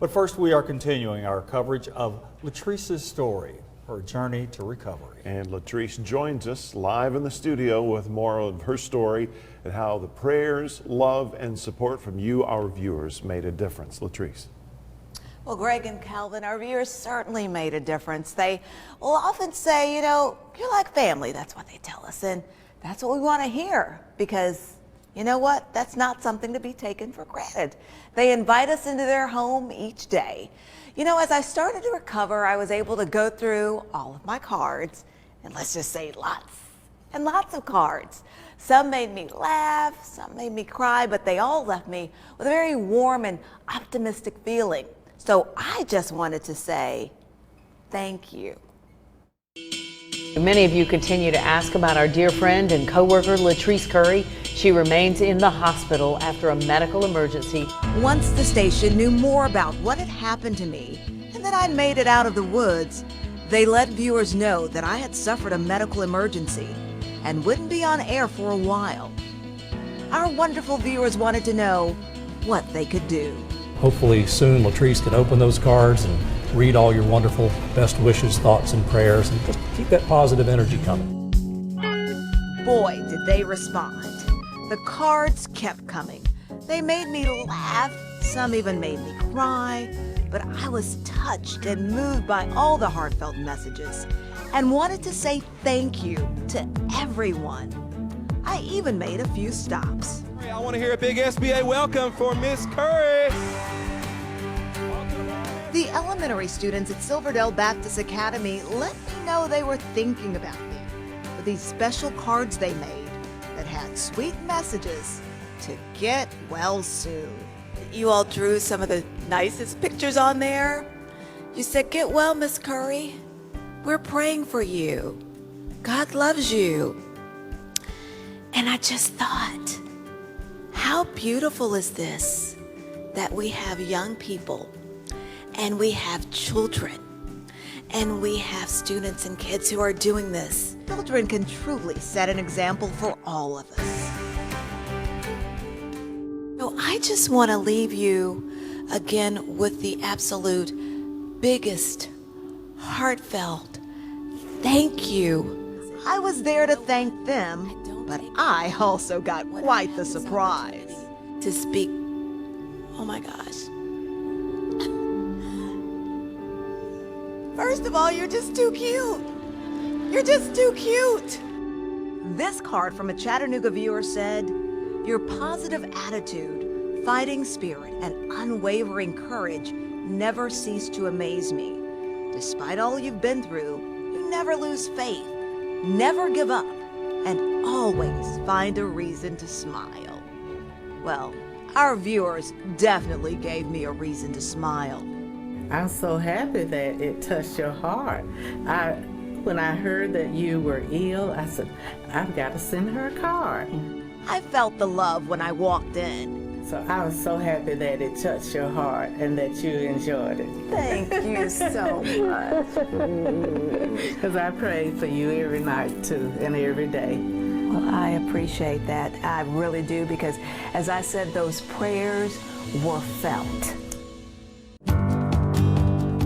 But first, we are continuing our coverage of LaTrice's story, her journey to recovery. And LaTrice joins us live in the studio with more of her story and how the prayers, love, and support from you, our viewers, made a difference. LaTrice. Well, Greg and Calvin, our viewers certainly made a difference. They will often say, you know, you're like family. That's what they tell us. And that's what we want to hear because, you know what? That's not something to be taken for granted. They invite us into their home each day. You know, as I started to recover, I was able to go through all of my cards, and let's just say lots and lots of cards. Some made me laugh, some made me cry, but they all left me with a very warm and optimistic feeling. So I just wanted to say thank you. Many of you continue to ask about our dear friend and co-worker LaTrice Currie. She remains in the hospital after a medical emergency. Once the station knew more about what had happened to me and that I'd made it out of the woods, they let viewers know that I had suffered a medical emergency and wouldn't be on air for a while. Our wonderful viewers wanted to know what they could do. Hopefully soon LaTrice can open those cards and read all your wonderful best wishes, thoughts, and prayers, and just keep that positive energy coming. Boy, did they respond. The cards kept coming. They made me laugh, some even made me cry, but I was touched and moved by all the heartfelt messages and wanted to say thank you to everyone. I even made a few stops. I want to hear a big SBA welcome for Miss Currie. The elementary students at Silverdale Baptist Academy let me know they were thinking about me with these special cards they made that had sweet messages to get well soon. You all drew some of the nicest pictures on there. You said, "Get well, Miss Currie. We're praying for you. God loves you." And I just thought, how beautiful is this that we have young people and we have children and we have students and kids who are doing this. Children can truly set an example for all of us. So I just want to leave you again with the absolute biggest, heartfelt thank you. I was there to thank them, but I also got quite the surprise. To speak, oh my gosh. First of all, you're just too cute. You're just too cute. This card from a Chattanooga viewer said, "Your positive attitude, fighting spirit, and unwavering courage never cease to amaze me. Despite all you've been through, you never lose faith, never give up, and always find a reason to smile." Well, our viewers definitely gave me a reason to smile. I'm so happy that it touched your heart. When I heard that you were ill, I said, I've got to send her a card. I felt the love when I walked in. So I was so happy that it touched your heart and that you enjoyed it. Thank you so much. Because I pray for you every night too and every day. Well, I appreciate that. I really do, because as I said, those prayers were felt.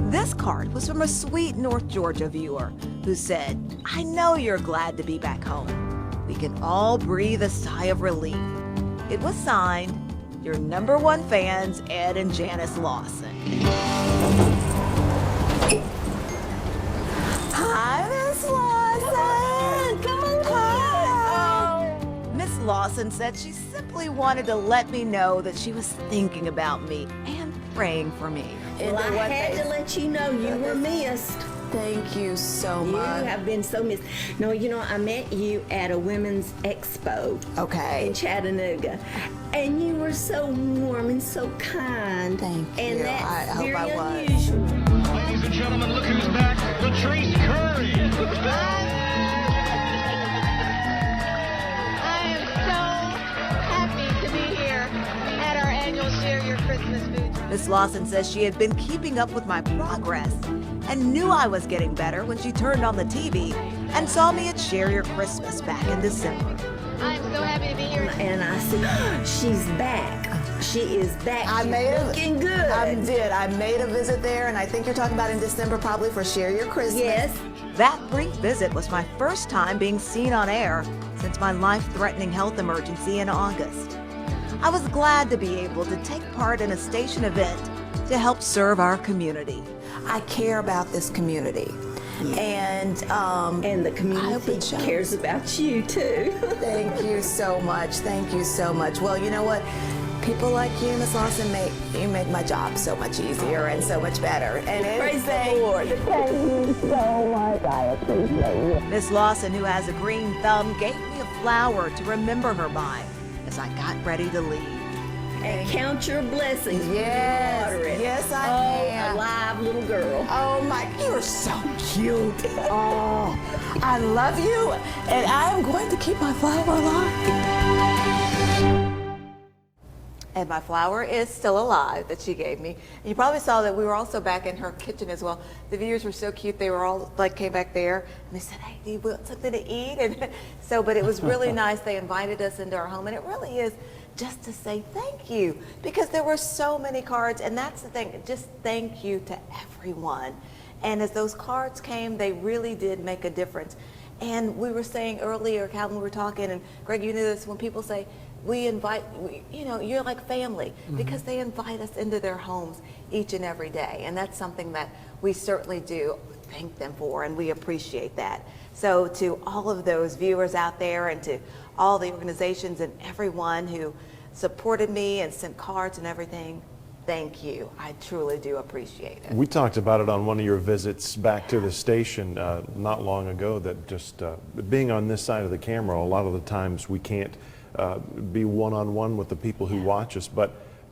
This card was from a sweet North Georgia viewer who said, "I know you're glad to be back home. We can all breathe a sigh of relief." It was signed, your #1 fans, Ed and Janice Lawson. Hi, Miss Lawson. Come on. Hi. Miss Lawson said she simply wanted to let me know that she was thinking about me and praying for me. Well, I had to let you know you were missed. Thank you so much. You have been so missed. No, you know, I met you at a women's expo in Chattanooga, and you were so warm and so kind. Thank you. And that's I hope very I was. unusual. Ladies and gentlemen, look who's back. LaTrice Currie is back. I am so happy to be here at our annual Share Your Christmas Food Drive. Miss Lawson says she had been keeping up with my progress and knew I was getting better when she turned on the TV and saw me at Share Your Christmas back in December. I'm so happy to be here. And I said, oh, she's back. She is back. I She's made looking good. I did. I made a visit there, and I think you're talking about in December probably for Share Your Christmas. Yes. That brief visit was my first time being seen on air since my life-threatening health emergency in August. I was glad to be able to take part in a station event to help serve our community. I care about this community. And the community cares about you too. Thank you so much. Thank you so much. Well, you know what? People like you, Miss Lawson, make my job so much easier and so much better. And praise the Lord. Thank you so much. I appreciate you. Miss Lawson, who has a green thumb, gave me a flower to remember her by as I got ready to leave. And count your blessings. Yes, Water it. yes, I am. A live little girl. Oh my, you're so cute. Oh, I love you, and I am going to keep my flower alive. And my flower is still alive that she gave me. And you probably saw that we were also back in her kitchen as well. The viewers were so cute. They were all came back there and they said, "Hey, do you want something to eat?" And so, but it was really nice. They invited us into our home, and it really is just to say thank you, because there were so many cards, and that's the thing, just thank you to everyone. And as those cards came, they really did make a difference. And we were saying earlier, Calvin, we were talking, and Greg, you knew this, when people say, you're like family, because they invite us into their homes each and every day. And that's something that we certainly do thank them for, and we appreciate that. So to all of those viewers out there, and to all the organizations and everyone who supported me and sent cards and everything, thank you. I truly do appreciate it. We talked about it on one of your visits back to the station not long ago, that just being on this side of the camera, a lot of the times we can't be one-on-one with the people who watch us, but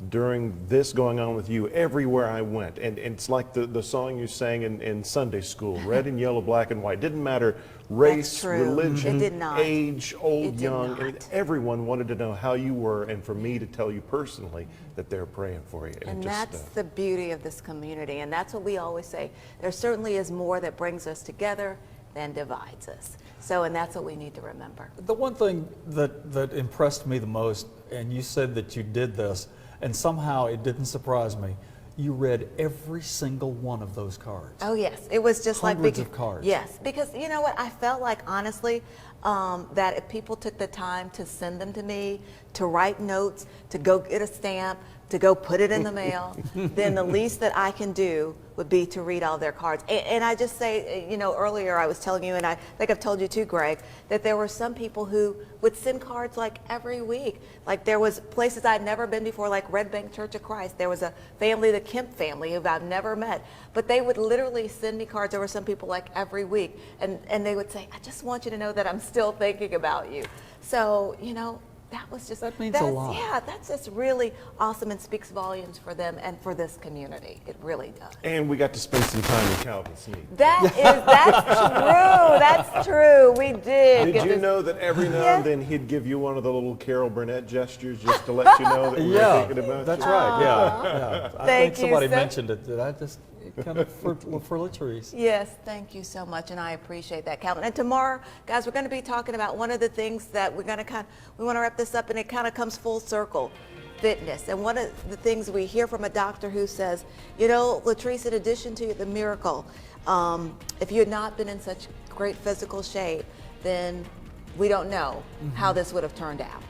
during this going on with you, everywhere I went, and it's like the song you sang in Sunday school, red and yellow, black and white, didn't matter race, religion, It did not. age, old, It did young, not. everyone wanted to know how you were, and for me to tell you personally that they're praying for you. And that's the beauty of this community, and that's what we always say. There certainly is more that brings us together than divides us. So, and that's what we need to remember. The one thing that impressed me the most, and you said that you did this, and somehow it didn't surprise me, you read every single one of those cards. Oh yes, it was just Hundreds like of cards. Yes, because you know what, I felt like honestly that if people took the time to send them to me, to write notes, to go get a stamp, to go put it in the mail, then the least that I can do would be to read all their cards. And I just say, earlier I was telling you, and I think I've told you too, Greg, that there were some people who would send cards like every week. Like there was places I'd never been before, like Red Bank Church of Christ. There was a family, the Kemp family, who I've never met, but they would literally send me cards. There were some people like every week, and they would say, "I just want you to know that I'm still thinking about you." So, that was just, that means a lot. Yeah, that's just really awesome and speaks volumes for them and for this community. It really does. And we got to spend some time in Calvin Sneed. That's true. That's true. We did. Did you know that every now and then he'd give you one of the little Carol Burnett gestures just to let you know that we were thinking about that's you? right. Yeah. I Thank think somebody you, sir. mentioned it. Did I just kind of for LaTrice? Yes, thank you so much, and I appreciate that, Calvin. And tomorrow, guys, we're going to be talking about one of the things that we want to wrap this up, and it kind of comes full circle, fitness. And one of the things we hear from a doctor who says, LaTrice, in addition to the miracle, if you had not been in such great physical shape, then we don't know how this would have turned out.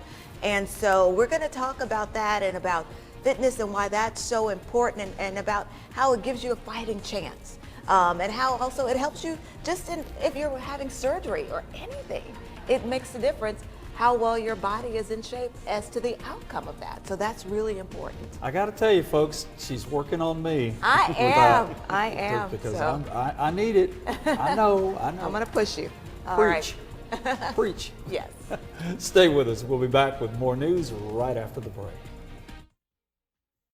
And so we're going to talk about that, and about fitness and why that's so important, and about how it gives you a fighting chance, and how also it helps you just if you're having surgery or anything. It makes a difference how well your body is in shape as to the outcome of that. So that's really important. I got to tell you, folks, she's working on me. I am. Because so. I need it. I know. I'm going to push you. All right. Preach. Yes. Stay with us. We'll be back with more news right after the break.